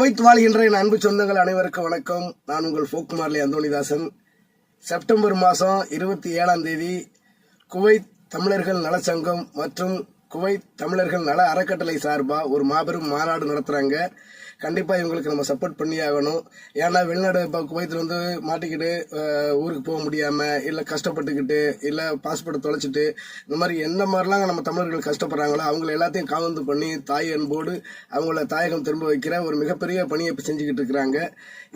Kuwait வாழ்கின்ற என் அன்பு சொந்தங்கள் அனைவருக்கும் வணக்கம். நான் உங்கள் ஃபோக்குமார்லி அந்தோணிதாசன். செப்டம்பர் மாதம் 27 குவைத் தமிழர்கள் நலச்சங்கம் மற்றும் குவைத் தமிழர்கள் நல அறக்கட்டளை சார்பாக ஒரு மாபெரும் மாநாடு நடத்துகிறாங்க. கண்டிப்பாக இவங்களுக்கு நம்ம சப்போர்ட் பண்ணி ஆகணும். ஏன்னா வெளிநாடு இப்போ குவைத்தில் மாட்டிக்கிட்டு ஊருக்கு போக முடியாமல் இல்லை கஷ்டப்பட்டுக்கிட்டு இல்லை பாஸ்போர்ட்டை தொலைச்சிட்டு இந்த மாதிரி எந்த மாதிரிலாம் நம்ம தமிழர்கள் கஷ்டப்படுறாங்களோ அவங்கள எல்லாத்தையும் காவந்து பண்ணி தாய் அன்போடு அவங்கள தாயகம் திரும்ப வைக்கிற ஒரு மிகப்பெரிய பணியை செஞ்சுக்கிட்டு இருக்கிறாங்க.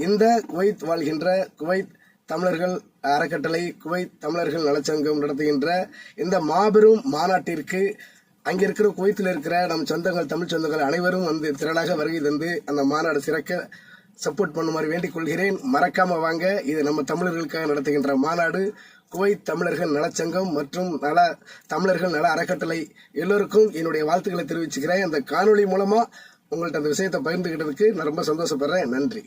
இந்த குவைத் வாழ்கின்ற குவைத் தமிழர்கள் அறக்கட்டளை குவைத் தமிழர்கள் நலச்சங்கம் நடத்துகின்ற இந்த மாபெரும் மாநாட்டிற்கு அங்கே இருக்கிற குவைத்தில் இருக்கிற நம் சொந்தங்கள் தமிழ் சொந்தங்கள் அனைவரும் திரளாக வருகை தந்து அந்த மாநாடு சிறக்க சப்போர்ட் பண்ணுமாறு வேண்டிக் கொள்கிறேன். மறக்காம வாங்க. இது நம்ம தமிழர்களுக்காக நடத்துகின்ற மாநாடு. குவைத் தமிழர்கள் நலச்சங்கம் மற்றும் தமிழர்கள் நல அறக்கட்டளை எல்லோருக்கும் என்னுடைய வாழ்த்துக்களை தெரிவிச்சுக்கிறேன். அந்த காணொலி மூலமா உங்கள்கிட்ட அந்த விஷயத்தை பகிர்ந்துகிட்டதுக்கு நான் ரொம்ப சந்தோஷப்படுறேன். நன்றி.